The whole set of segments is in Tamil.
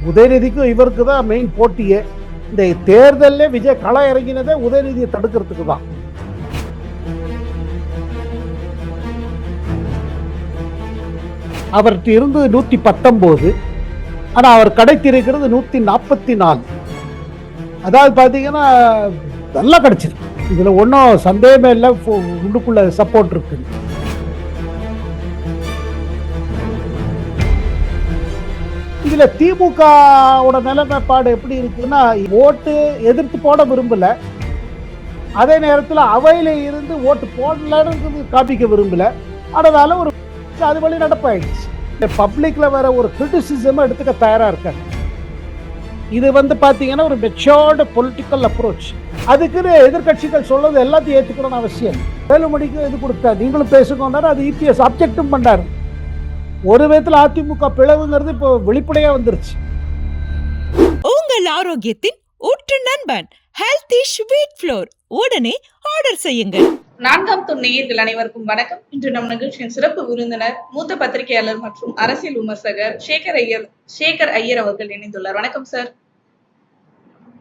உதயநிதிக்கும் இவருக்கு தான் மெயின் போட்டியே. இந்த தேர்தலில் விஜய் களம் இறங்கினதே உதயநிதியை தடுக்கிறதுக்கு தான். அவர்கிட்ட இருந்து 119, ஆனால் அவர் கிடைத்திருக்கிறது 144. அதாவது பார்த்தீங்கன்னா நல்லா கிடைச்சிருக்கு. இதில் ஒன்றும் சந்தேகமே இல்லை, உள்ளுக்குள்ள சப்போர்ட் இருக்கு. இதில் திமுகவோட நிலைமைப்பாடு எப்படி இருக்குன்னா, ஓட்டு எதிர்த்து போட விரும்பல, அதே நேரத்தில் அவையில இருந்து ஓட்டு போடலன்னு காப்பிக்க விரும்பல. அதனால ஒரு அது வழி நடப்பாயிடுச்சு. பப்ளிக்ல வர ஒரு கிரிட்டிசிசம் எடுத்துக்க தயாரா இருக்காங்க. இது பாத்தீங்கன்னா ஒரு மெச்சோர்டு பொலிட்டிக்கல் அப்ரோச். அதுக்குன்னு எதிர்கட்சிகள் சொல்றது எல்லாத்தையும் ஏற்றுக்கணும்னு அவசியம். வேலுமணிக்கு இது கொடுத்தா நீங்களும் பேசுங்கன்னாரு, அது இபிஎஸ் அப்ஜெக்டும் பண்ணாரு. ஒரு விதத்தில் அதிமுக பிளவுங்கிறது இப்போ வெளிப்படையா வந்துருச்சு. உங்கள் ஆரோக்கியத்தின் ஊற்று நண்பன் ஹெல்தி ஸ்வீட் ஃப்ளோர் உடனே ஆர்டர் செய்யுங்கள். 4ஆம் தூண் நேயர்கள் அனைவருக்கும் வணக்கம். இன்று நம் நிகழ்ச்சியின் சிறப்பு விருந்தினர் மூத்த பத்திரிகையாளர் மற்றும் அரசியல் விமர்சகர் சேகர் ஐயர் அவர்கள் இணைந்துள்ளார். வணக்கம் சார்.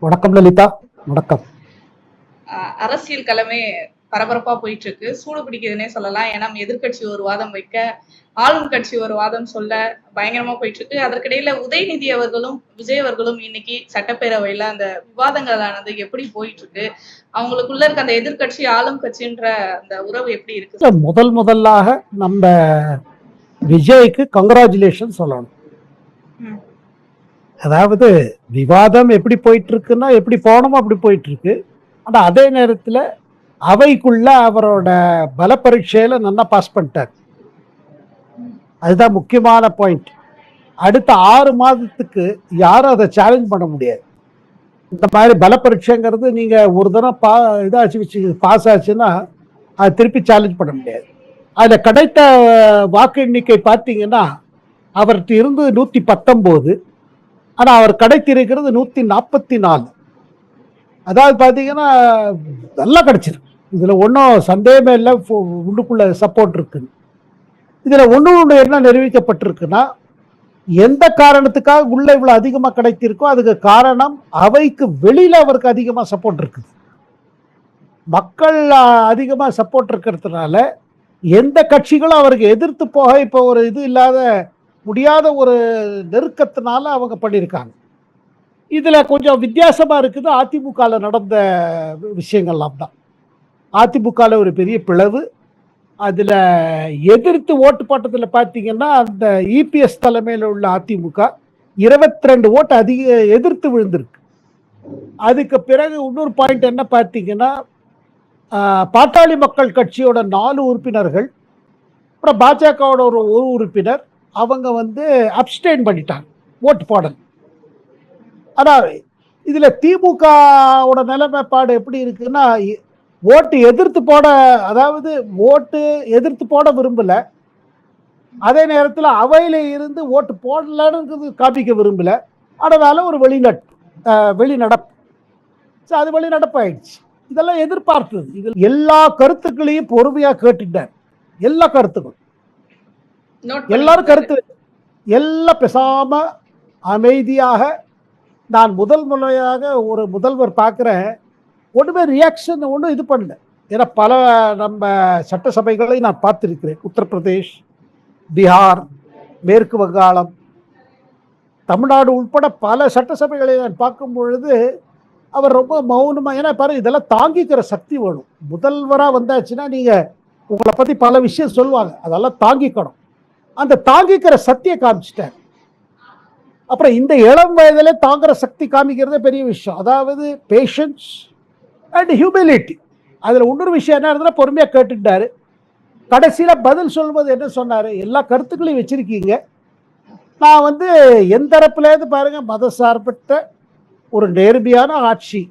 வணக்கம் லலிதா. வணக்கம். அரசியல் களமே பரபரப்பா போயிட்டு இருக்கு, சூடு பிடிக்குதுன்னே சொல்லலாம். ஏன்னா எதிர்கட்சி ஒரு வாதம் வைக்க, ஆளும் கட்சி ஒரு வாதம் சொல்ல பயங்கரமா போயிட்டு இருக்கு. அதற்கிடையில உதயநிதி அவர்களும் விஜய் அவர்களும் இன்னைக்கு சட்டப்பேரவையில அந்த விவாதங்களானது எப்படி போயிட்டு இருக்கு, அவங்களுக்குள்ள இருக்க அந்த எதிர்கட்சி ஆளும் கட்சின்ற அந்த உறவு எப்படி இருக்கு? முதலாக நம்ம விஜய்க்கு கங்க்ராச்சுலேஷன் சொல்லணும். அதாவது விவாதம் எப்படி போயிட்டு இருக்குன்னா, எப்படி போனோமோ அப்படி போயிட்டு இருக்கு. ஆனா அதே நேரத்தில் அவைக்குள்ள அவரோட பல பரீட்சையில நல்லா பாஸ் பண்ணிட்டார். அதுதான் முக்கியமான பாயிண்ட். அடுத்த 6 மாதத்துக்கு யாரும் அதை சேலஞ்ச் பண்ண முடியாது. இந்த மாதிரி பல பரீட்சைங்கிறது நீங்க ஒரு தடவை இதாச்சு வச்சு பாஸ் ஆச்சுன்னா அதை திருப்பி சேலஞ்ச் பண்ண முடியாது. அதில் கிடைத்த வாக்கு எண்ணிக்கை பார்த்தீங்கன்னா அவர்கிட்ட இருந்து 119, ஆனால் அவர் கிடைத்திருக்கிறது 144. அதாவது பார்த்தீங்கன்னா நல்லா கிடைச்சிருக்கு. இதில் ஒன்றும் சந்தேகமே இல்லை, உள்ளுக்குள்ள சப்போர்ட் இருக்குன்னு. இதில் ஒன்று என்ன நிரூபிக்கப்பட்டிருக்குன்னா, எந்த காரணத்துக்காக உள்ள இவ்வளோ அதிகமாக கிடைத்திருக்கோ அதுக்கு காரணம் அவைக்கு வெளியில் அவருக்கு அதிகமாக சப்போர்ட் இருக்குது. மக்கள் அதிகமாக சப்போர்ட் இருக்கிறதுனால எந்த கட்சிகளும் அவருக்கு எதிர்த்து போக இப்போ ஒரு இது இல்லாத முடியாத ஒரு நெருக்கத்தினால அவங்க பண்ணியிருக்காங்க. இதில் கொஞ்சம் வித்தியாசமாக இருக்குது அதிமுகவில் நடந்த விஷயங்கள்லாம் தான். அதிமுகவில் ஒரு பெரிய பிளவு. அதில் எதிர்த்து ஓட்டு போட்டத்தில் பார்த்தீங்கன்னா அந்த இபிஎஸ் தலைமையில் உள்ள அதிமுக 22 ஓட்டு அதிக எதிர்த்து விழுந்திருக்கு. அதுக்கு பிறகு இன்னொரு பாயிண்ட் என்ன பார்த்தீங்கன்னா, பாட்டாளி மக்கள் கட்சியோட 4 உறுப்பினர்கள், அப்புறம் பாஜகவோட ஒரு உறுப்பினர் அவங்க அப்ஸ்டெயின் பண்ணிட்டாங்க, ஓட்டு போடல். ஆனால் இதில் திமுகவோட நிலைமைப்பாடு எப்படி இருக்குன்னா, ஓட்டு எதிர்த்து போட, அதாவது ஓட்டு எதிர்த்து போட விரும்பல, அதே நேரத்தில் அவையில இருந்து ஓட்டு போடலன்னு காப்பிக்க விரும்பல. அதனால ஒரு வெளிநடப்பு அது வெளிநடப்பாயிடுச்சு. இதெல்லாம் எதிர்பார்த்தது. இதில் எல்லா கருத்துக்களையும் பொறுமையாக கேட்டுட்டார். எல்லா கருத்துக்களும் எல்லாரும் கருத்து எல்லாம் பேசாம அமைதியாக. நான் முதல் முறையாக ஒரு முதல்வர் பார்க்குறேன், ஒன்றுமே ரியாக்ஷன் ஒன்றும் இது பண்ணல. ஏன்னா பல நம்ம சட்டசபைகளை நான் பார்த்துருக்கிறேன். உத்தரப்பிரதேஷ், பீகார், மேற்கு வங்காளம், தமிழ்நாடு உட்பட பல சட்டசபைகளை நான் பார்க்கும் பொழுது அவர் ரொம்ப மௌனமாக. ஏன்னா பாரு, இதெல்லாம் தாங்கிக்கிற சக்தி வேணும். முதல்வராக வந்தாச்சுன்னா நீங்கள் உங்களை பற்றி பல விஷயம் சொல்லுவாங்க, அதெல்லாம் தாங்கிக்கணும். அந்த தாங்கிக்கிற சக்தியை காமிச்சிட்டார். அப்புறம் இந்த இளம் வயதிலே தாங்குற சக்தி காமிக்கிறதே பெரிய விஷயம். அதாவது பேஷன்ஸ் அண்ட் ஹியூமிலிட்டி. அதில் இன்னொரு விஷயம் என்ன இருந்ததுன்னா, பொறுமையாக கேட்டுட்டாரு. கடைசியில் பதில் சொல்லும்போது என்ன சொன்னார், எல்லா கருத்துக்களையும் வச்சுருக்கீங்க, நான் எந்த தரப்புலேருந்து பாருங்கள் மத சார்பற்ற ஒரு நேர்மையான ஆட்சி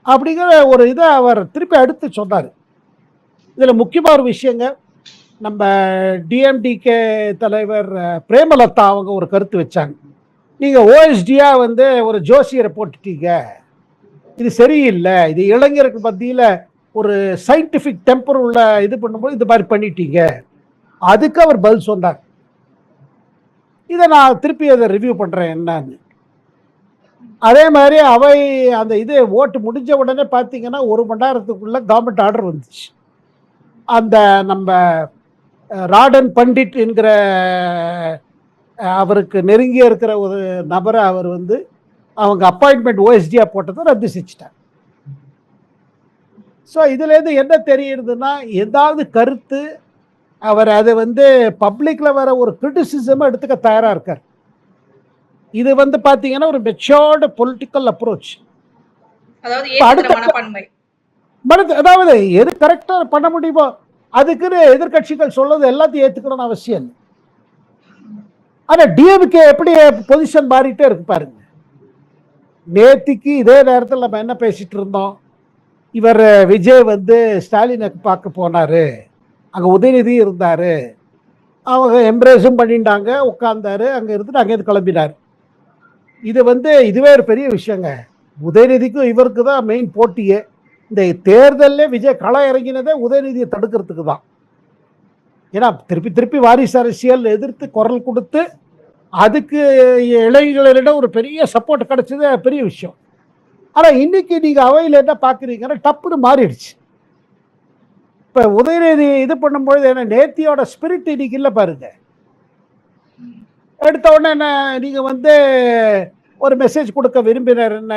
அப்படிங்கிற ஒரு இதை அவர் திருப்பி அடுத்து சொன்னார். இதில் முக்கியமாக ஒரு விஷயங்க, நம்ம டிஎம்டிகே தலைவர் பிரேமலதா அவங்க ஒரு கருத்து வச்சாங்க. நீங்கள் ஓஎஸ்டியா ஒரு ஜோசியரை போட்டுட்டீங்க, இது சரியில்லை, இது இளைஞருக்கு மத்தியில் ஒரு சயின்டிஃபிக் டெம்பர் உள்ள இது பண்ணும்போது இது மாதிரி பண்ணிட்டீங்க. அதுக்கு அவர் பதில் சொன்னார். இதை நான் திருப்பி அதை ரிவ்யூ பண்ணுறேன் என்னன்னு. அதே மாதிரி அவை அந்த இது ஓட்டு முடிஞ்ச உடனே பார்த்தீங்கன்னா 1 மணி நேரத்துக்குள்ள கவர்மெண்ட் ஆர்டர் வந்துச்சு. அந்த நம்ம ராடன் பண்டிட் என்கிற அவருக்கு நெருங்கிய இருக்கிற ஒரு நபரை அவர் வந்து அவங்க அப்பாயின்மெண்ட் ஓஎஸ்டியா போட்டதை ரத்து செஞ்சுட்டாங்க. ஸோ இதுலேருந்து என்ன தெரியுதுன்னா, ஏதாவது கருத்து அவர் அதை வந்து பப்ளிக்ல வர ஒரு கிரிட்டிசிசம் எடுத்துக்க தயாரா இருக்கார். இது வந்து பாத்தீங்கன்னா ஒரு மெச்சோர்டு பொலிட்டிக்கல் அப்ரோச். அதாவது இப்ப ஏத்துக்கிற அடுத்த மனப்பான்மை. அதாவது எது கரெக்டா பண்ண முடியுமோ அதுக்குன்னு எதிர்க்கட்சிகள் சொல்றது எல்லாத்தையும் ஏத்துக்கணும்னு அவசியம் இல்லை. ஆனா டிஎம்கே எப்படி பொசிஷன் மாறிட்டே இருக்கு பாருங்க. நேத்திக்கு இதே நேரத்தில் நம்ம என்ன பேசிட்டு இருந்தோம், இவர் விஜய் வந்து ஸ்டாலினை பார்க்க போனாரு, அங்க உதயநிதி இருந்தாரு, அவங்க எம்ப்ரேஸும் பண்ணிட்டாங்க, உட்கார்ந்தாரு, அங்க இருந்து அங்கேருந்து கிளம்பினார். இது வந்து இதுவே ஒரு பெரிய விஷயங்க. உதயநிதிக்கும் இவருக்கு தான் மெயின் போட்டியே. இந்த தேர்தலில் விஜய் களம் இறங்கினதே உதயநிதியை தடுக்கிறதுக்கு தான். ஏன்னா திருப்பி திருப்பி வாரிசு அரசியல் எதிர்த்து குரல் கொடுத்து அதுக்கு இளைஞர்களிடம் ஒரு பெரிய சப்போர்ட் கிடைச்சது பெரிய விஷயம். ஆனா இன்னைக்கு நீங்க அவையில் என்ன பாக்குறீங்கன்னா டப்புன்னு மாறிடுச்சு. இப்ப உதயநிதி இது பண்ணும்பொழுது என்ன நேத்தியோட ஸ்பிரிட் இன்னைக்கு இல்லை பாருங்க. எடுத்த உடனே என்ன நீங்க வந்து ஒரு மெசேஜ் கொடுக்க விரும்பினார் என்ன,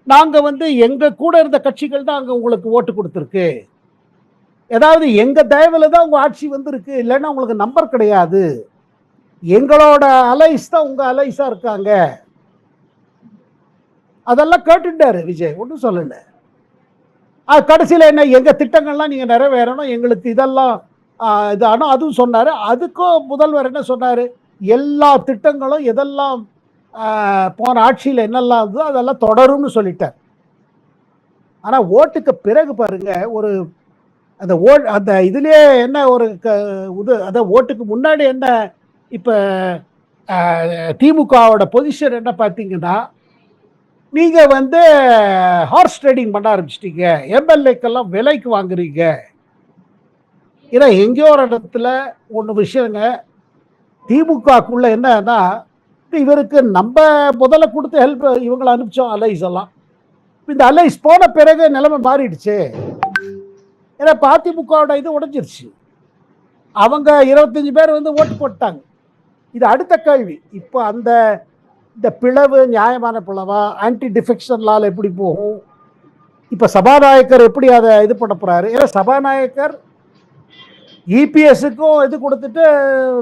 நாங்க வந்து எங்க கூட இருந்த கட்சிகள் தான் அங்க உங்களுக்கு ஓட்டு கொடுத்துருக்கு, ஏதாவது எங்க தயவுல தான் உங்க ஆட்சி வந்திருக்கு, இல்லைன்னா உங்களுக்கு நம்பர் கிடையாது, எங்களோட அலைஸ் தான் உங்க அலைஸா இருக்காங்க, அதெல்லாம் கேட்டுட்டாரு விஜய், ஒன்றும் சொல்லல. கடைசியில் என்ன எங்க திட்டங்கள்லாம் நீங்க நிறைவேறணும், எங்களுக்கு இதெல்லாம் இதானோ அதுவும் சொன்னாரு. அதுக்கும் முதல்வர் என்ன சொன்னாரு, எல்லா திட்டங்களும் எதெல்லாம் போன ஆட்சியில் என்னெல்லாம் இருந்தோ அதெல்லாம் தொடரும்னு சொல்லிட்டார். ஆனா ஓட்டுக்கு பிறகு பாருங்க ஒரு அந்த அந்த இதுலயே என்ன ஒரு அத ஓட்டுக்கு முன்னாடி என்ன இப்ப திமுகவோட பொசிஷன் என்ன பார்த்தீங்கன்னா, நீங்க வந்து ஹார்ஸ் ட்ரேடிங் பண்ண ஆரம்பிச்சிட்டீங்க, எம்எல்ஏக்கெல்லாம் விலைக்கு வாங்குறீங்க. ஏன்னா எங்கேயோ ஒரு இடத்துல ஒன்று விஷயங்க, திமுகக்குள்ள என்னன்னா இவருக்கு நம்ம முதல்ல கொடுத்து ஹெல்ப் இவங்களை அனுப்பிச்சோம் அலைஸ் எல்லாம். இந்த அலைஸ் போன பிறகு நிலைமை மாறிடுச்சு. ஏன்னா அதிமுகவோட இது உடைஞ்சிருச்சு, அவங்க 25 பேர் வந்து ஓட்டு போட்டாங்க. இது அடுத்த கேள்வி. இப்போ அந்த இந்த பிளவு நியாயமான பிளவா, ஆன்டி டிஃபெக்ஷன் லால் எப்படி போகும், இப்போ சபாநாயகர் எப்படி அதை இது பண்ண போறாரு. ஏன்னா சபாநாயகர் இபிஎஸ்க்கும் இது கொடுத்துட்டு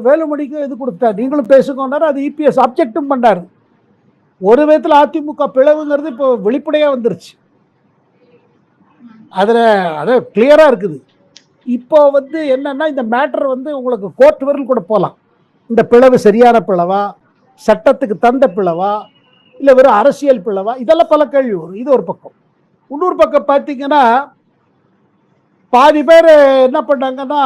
வேலுமணிக்கும் இது கொடுத்தாரு, நீங்களும் பேசுங்கன்னாரு, அது இபிஎஸ் அப்ஜெக்டும் பண்ணாரு. ஒரு விதத்தில் அதிமுக பிளவுங்கிறது இப்போ வெளிப்படையா வந்துருச்சு, அதுல அது கிளியரா இருக்குது. இப்போ வந்து என்னன்னா இந்த மேட்டர் வந்து உங்களுக்கு கோர்ட் வரையில் கூட போகலாம். இந்த பிளவு சரியான பிளவா, சட்டத்துக்கு தந்த பிளவா, இல்லை வெறும் அரசியல் பிளவா, இதெல்லாம் பல கேள்வி வரும். இது ஒரு பக்கம். இன்னொரு பக்கம் பார்த்தீங்கன்னா பாதி பேர் என்ன பண்ணாங்கன்னா,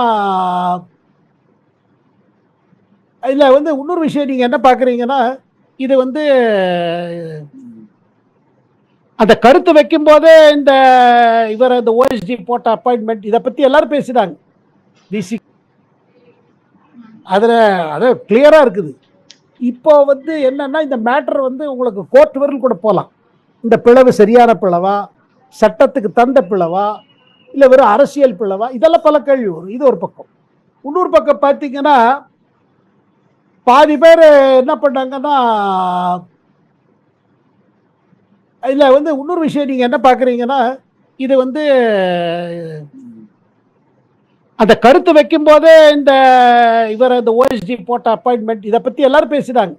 இதில் வந்து இன்னொரு விஷயம் நீங்கள் என்ன பார்க்குறீங்கன்னா, இது வந்து அந்த கருத்து வைக்கும் போதே இந்த இவர் அந்த ஓஎஸ்டி போட்ட அப்பாயின்மெண்ட் இதை பற்றி எல்லாரும் பேசுகிறாங்க. விசி அதில் அது கிளியராக இருக்குது. இப்போ வந்து என்னன்னா இந்த மேட்டர் வந்து உங்களுக்கு கோர்ட் வரையில் கூட போகலாம். இந்த பிளவு சரியான பிளவா, சட்டத்துக்கு தந்த பிளவா, இல்லை வெறும் அரசியல் பிளவா, இதெல்லாம் பல கேள்வி வரும். இது ஒரு பக்கம். இன்னொரு பக்கம் பார்த்தீங்கன்னா பாதி பேர் என்ன பண்ணாங்கன்னா, இதில் வந்து இன்னொரு விஷயம் நீங்கள் என்ன பார்க்குறீங்கன்னா, இது வந்து அந்த கருத்து வைக்கும் போதே இந்த இவர் அந்த ஓஎஸ்டி போட்ட அப்பாயின்மெண்ட் இதை பற்றி எல்லாரும் பேசுகிறாங்க.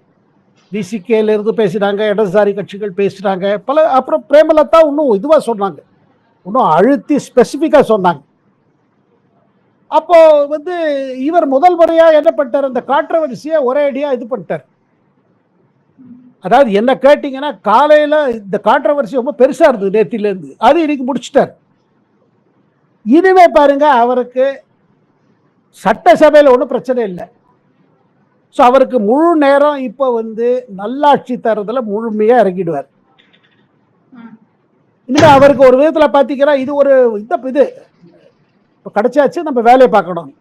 விசிகேல இருந்து பேசுகிறாங்க, இடதுசாரி கட்சிகள் பேசுகிறாங்க, பல. அப்புறம் பிரேமலதா இன்னும் இதுவாக சொன்னாங்க, இன்னும் அழுத்தி ஸ்பெசிஃபிக்காக சொன்னாங்க. அப்போ வந்து இவர் முதல் முறையாக என்ன பண்ணிட்டார், அந்த கான்ட்ரவர்சியை ஒரே அடியாக இது பண்ணிட்டார். அதாவது என்ன கேட்டிங்கன்னா, காலையில் இந்த கான்ட்ரவர்சி ரொம்ப பெருசாக இருந்தது நேத்திலேருந்து, அது இன்னைக்கு முடிச்சிட்டார். இனிமே பாருங்க அவருக்கு சட்டசபையில் ஒன்றும் பிரச்சனை இல்லை. ஸோ அவருக்கு முழு நேரம் இப்போ வந்து நல்லாட்சி தரதுல முழுமையாக இறங்கிடுவார். இனிமே அவருக்கு ஒரு விதத்தில் பார்த்தீங்கன்னா இது ஒரு இது இப்போ கிடைச்சாச்சு, நம்ம வேலையை பார்க்கணும்.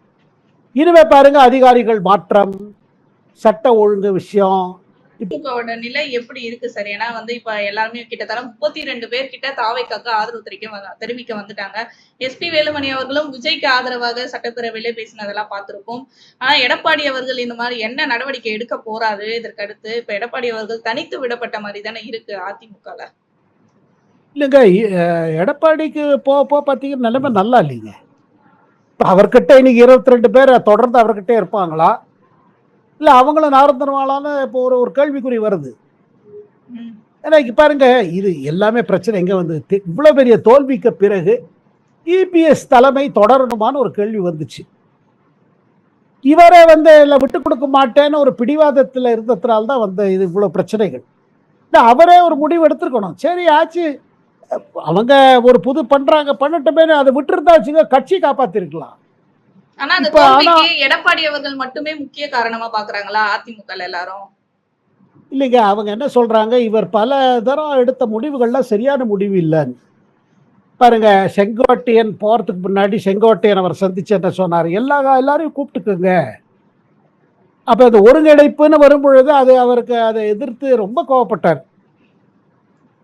இனிமே பாருங்க அதிகாரிகள் மாற்றம், சட்ட ஒழுங்கு விஷயம், திமுகவோட நிலை எப்படி இருக்கு சார்? ஏன்னா வந்து இப்ப எல்லாருமே கிட்டத்தட்ட 32 பேர் கிட்ட தாவேக்காக்கு ஆதரவு தெரிவிக்க வந்துட்டாங்க. எஸ்பி வேலுமணி அவர்களும் விஜய்க்கு ஆதரவாக சட்டப்பேரவையிலே பேசினதெல்லாம் பார்த்திருக்கோம். ஆனா எடப்பாடி அவர்கள் இந்த மாதிரி என்ன நடவடிக்கை எடுக்க போறாரு இதற்கு அடுத்து? இப்ப எடப்பாடி அவர்கள் தனித்து விடப்பட்ட மாதிரி தானே இருக்கு அதிமுகல. இல்லைங்க, எடப்பாடிக்கு போக பார்த்தீங்கன்னா நிலைமை நல்லா இல்லைங்க. இப்போ அவர்கிட்ட இன்னைக்கு 22 பேர் தொடர்ந்து அவர்கிட்ட இருப்பாங்களா, இல்லை அவங்களும் நாரந்தரவாளான்னு இப்போ ஒரு ஒரு கேள்விக்குறி வருது. ம். ஏன்னா இங்க பாருங்க, இது எல்லாமே பிரச்சனை எங்க வந்து இவ்வளவு பெரிய தோல்விக்கு பிறகு இபிஎஸ் தலைமை தொடரணுமான்னு ஒரு கேள்வி வந்துச்சு. இவரே வந்து இல்லை விட்டு கொடுக்க மாட்டேன்னு ஒரு பிடிவாதத்தில் இருந்ததுனால தான் வந்து இது இவ்வளவு பிரச்சனைகள். இல்லை அவரே ஒரு முடிவு எடுத்திருக்கணும். சரி ஆச்சு, அவங்க ஒரு புது பண்றாங்க பண்ணட்டுமே, அதை விட்டுருந்தா வச்சுங்க கட்சி காப்பாத்திருக்கலாம். ஆனா அந்த இப்ப ஆனா தோல்விக்கு எடப்பாடி அவர்கள் மட்டுமே முக்கிய காரணமா பாக்குறாங்களா அதிமுகல எல்லாரும்? இல்லைங்க, அவங்க என்ன சொல்றாங்க, இவர் பல தரம் எடுத்த முடிவுகள்லாம் சரியான முடிவு இல்லைன்னு. பாருங்க, செங்கோட்டையன் போறதுக்கு முன்னாடி செங்கோட்டையன் அவர் சந்திச்சு என்ன சொன்னார், எல்லாரையும் கூப்பிட்டுக்குங்க. அப்ப அது ஒருங்கிணைப்புன்னு வரும்பொழுது அது அவருக்கு அதை எதிர்த்து ரொம்ப கோவப்பட்டார்.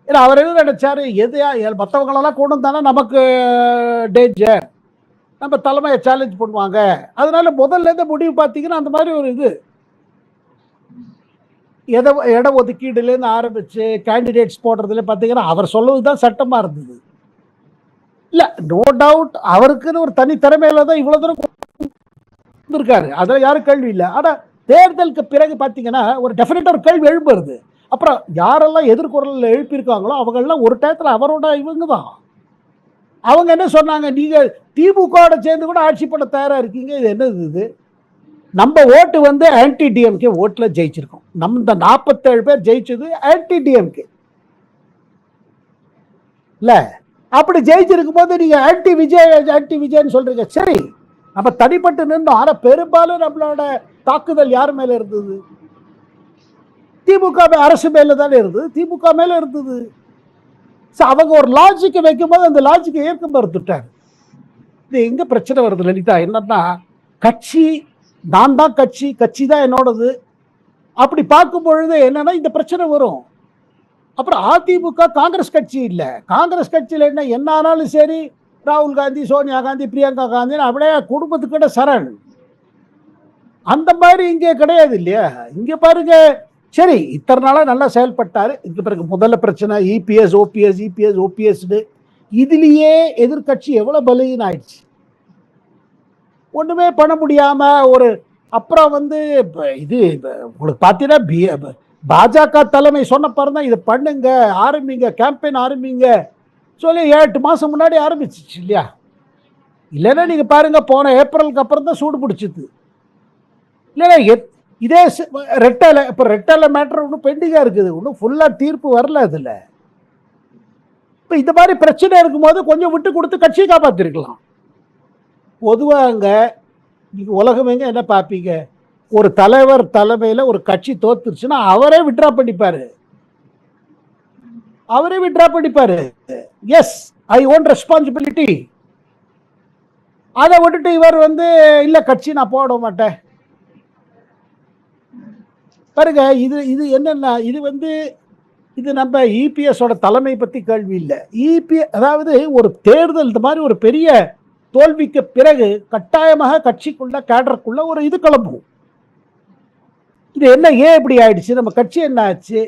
ஏன்னா அவர் என்ன நினைச்சாரு, எதையா மற்றவங்களெல்லாம் கொண்டு வந்தானா நமக்கு டேஞ்சர், நம்ம தலைமையை சேலஞ்ச் பண்ணுவாங்க. அதனால முதல்ல இருந்து முடிவு பார்த்தீங்கன்னா அந்த மாதிரி ஒரு இது இட ஒதுக்கீடுலேருந்து ஆரம்பிச்சு கேண்டிடேட்ஸ் போடுறதுல பார்த்தீங்கன்னா அவர் சொல்லுவதுதான் சட்டமா இருந்தது. இல்ல நோ டவுட் அவருக்குன்னு ஒரு தனி திறமையில தான் இவ்வளவு தூரம் இருக்காரு, அதுல யாரும் கேள்வி இல்லை. ஆனா தேர்தலுக்கு பிறகு பார்த்தீங்கன்னா ஒரு டெஃபினட்டா ஒரு கேள்வி எழும்புறது. அப்புறம் யாரெல்லாம் எதிர்குரல் எழுப்பியிருக்காங்களோ அவங்கெல்லாம் ஒரு டயத்தில் அவரோட இவங்க தான். அவங்க என்ன சொன்னாங்க, நீங்க திமுகவோட சேர்ந்து கூட ஆட்சி பண்ண தயாரா இருக்கீங்க, இது என்னது இது? நம்ம ஓட்டு வந்து ஆன்டி டிஎம்கே ஓட்டுல ஜெயிச்சிருக்கோம். நம்ம இந்த 47 பேர் ஜெயிச்சது ஆன்டி டிஎம்கே இல்ல. அப்படி ஜெயிச்சிருக்கும் போது நீங்க ஆன்டி விஜய்ன்னு சொல்றீங்க. சரி, நம்ம தனிப்பட்டு நின்றோம். ஆனா பெரும்பாலும் நம்மளோட தாக்குதல் யார் மேல இருந்தது? திமுக அரசு மேல தானே இருந்தது, திமுக மேல இருந்தது. அவங்க ஒரு லாஜிக்கை வைக்கும் போது அந்த லாஜிக்கை ஏற்க மறுத்துட்டார். இது எங்க பிரச்சனை வருது லலிதா, என்னன்னா கட்சி, நான் தான் கட்சி, கட்சி தான் என்னோடது. அப்படி பார்க்கும் பொழுது என்னன்னா இந்த பிரச்சனை வரும். அப்புறம் அதிமுக காங்கிரஸ் கட்சி இல்லை. காங்கிரஸ் கட்சியில் என்ன ஆனாலும் சரி, ராகுல் காந்தி, சோனியா காந்தி, பிரியங்கா காந்தி அப்படியே குடும்பத்துக்கிட்ட சரண். அந்த மாதிரி இங்கே கிடையாது இல்லையா? இங்க பாருங்க, சரி இத்தனை நாளா நல்லா செயல்பட்டாரு. இதுக்கு பிறகு முதல்ல பிரச்சனை இபிஎஸ் இதுலயே எதிர்கட்சி எவ்வளவு பலகீனம் ஆயிடுச்சு, ஒண்ணுமே பண்ண முடியாம ஒரு. அப்புறம் வந்து இது உங்களுக்கு பார்த்தீங்கன்னா பாஜக தலைமை சொன்ன பாருங்க, இதை பண்ணுங்க, ஆரம்பிங்க, கேம்பெயின் ஆரம்பிங்க சொல்லி 8 மாசம் முன்னாடி ஆரம்பிச்சிச்சு இல்லையா? இல்லைன்னா நீங்க பாருங்க, போன ஏப்ரலுக்கு அப்புறம் தான் சூடு பிடிச்சிது. இல்லைன்னா இதே ரெட்டலை மேட்டர் ஒன்றும் பெண்டிங்கா இருக்குது, ஒன்றும் ஃபுல்லா தீர்ப்பு வரல அதுல. இப்ப இந்த மாதிரி பிரச்சனை இருக்கும்போது கொஞ்சம் விட்டு கொடுத்து கட்சியை காப்பாத்திருக்கலாம். பொதுவாங்க நீங்க உலகமேங்க என்ன பார்ப்பீங்க, ஒரு தலைவர் தலைமையில ஒரு கட்சி தோத்துருச்சுன்னா அவரே விட்ரா பண்ணிப்பாரு. Yes, I own responsibility. அதை விட்டுட்டு இவர் வந்து இல்ல கட்சி நான் போட மாட்டேன். பாருங்க, இது என்னன்னா, இது வந்து இது நம்ம இபிஎஸோட தலைமை பத்தி கேள்வி இல்லை. அதாவது ஒரு தேர்தல் இந்த மாதிரி ஒரு பெரிய தோல்விக்கு பிறகு கட்டாயமாக கட்சிக்குள்ள கேடருக்குள்ள ஒரு இது கிளம்பும். இது என்ன, ஏன் இப்படி ஆயிடுச்சு, நம்ம கட்சி என்ன ஆச்சு?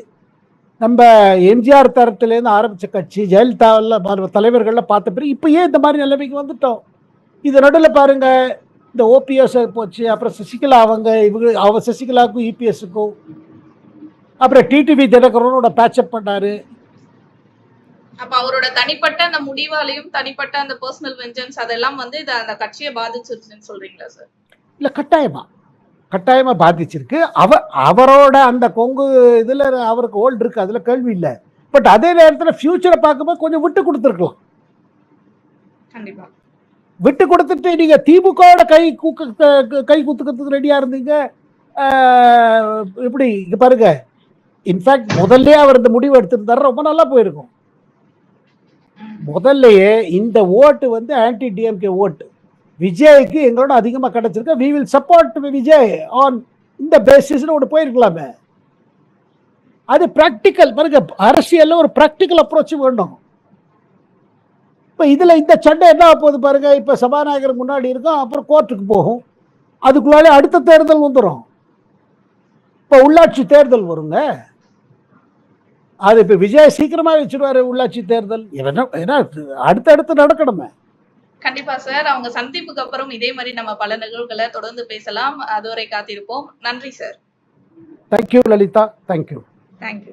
நம்ம எம்ஜிஆர் தரத்திலேருந்து ஆரம்பிச்ச கட்சி, ஜெயலலிதா தலைவர்கள்ல பார்த்த பிறகு இப்ப ஏன் இந்த மாதிரி நிலைமைக்கு வந்துட்டோம்? இது நடுவில் பாருங்க, இந்த ஓபிஎஸ் போச்சு, அப்புறம் சசிகலா சசிகலாவுக்கும் இபிஎஸ்க்கும், அப்புறம் டிடிவி தினகரனோட பேட்சப் பண்ணாரு. அப்ப அவரோட தனிப்பட்ட அந்த முடிவாலையும் தனிப்பட்ட அந்த பர்சனல் வெஞ்சன்ஸ் அதெல்லாம் வந்து அந்த கட்சியை பாதிச்சிருச்சுன்னு சொல்றீங்களா சார்? இல்ல, கட்டாயமா பாதிச்சிருக்கு. அவரோட அந்த கொங்கு இதுல அவருக்கு ஹோல்ட் இருக்கு, அதுல கேள்வி இல்லை. பட் அதே நேரத்தில் ஃபியூச்சரை பார்க்கும்போது கொஞ்சம் விட்டு கொடுத்துருக்கலாம். கண்டிப்பா விட்டு கொடுத்துட்டு நீங்க திமுகவோட கை குத்துக்கிறதுக்கு ரெடியா இருந்தீங்க. இப்படி இங்க பாருங்க, இன்ஃபேக்ட் முதல்ல அவர் இந்த முடிவு எடுத்திருந்தாரு, ரொம்ப நல்லா போயிருக்கும். முதல்லயே இந்த ஓட்டு வந்து ஆன்டி டிஎம்கே ஓட்டு விஜய்க்கு எங்களோட அதிகமா கிடைச்சிருக்கு, we will support Vijay on இந்த பேசிஸ்னு ஒன்று போயிருக்கலாமே. அது பிராக்டிக்கல் பாருங்க, அரசியல்ல ஒரு பிராக்டிக்கல் அப்ரோச் வேண்டும். இப்ப இதுல இந்த சண்டை என்ன ஆகப் போகுது பாருங்க. இப்ப சபாநாயகர் முன்னாடி இருக்கும், அப்புறம் கோர்ட்டுக்கு போகும். அதுக்குள்ளாலே அடுத்த தேர்தல் வந்துடும். இப்ப உள்ளாட்சி தேர்தல் வருங்க. அது இப்ப விஜய் சீக்கிரமா வச்சிருவாரு உள்ளாட்சி தேர்தல். ஏன்னா அடுத்தடுத்து நடக்கணுமே. கண்டிப்பா சார். அவங்க சந்திப்புக்கு அப்புறம் இதே மாதிரி நம்ம பல நிகழ்வுகளை தொடர்ந்து பேசலாம். அதுவரை காத்திருப்போம். நன்றி sir. Thank you Lalitha, thank you. Thank you.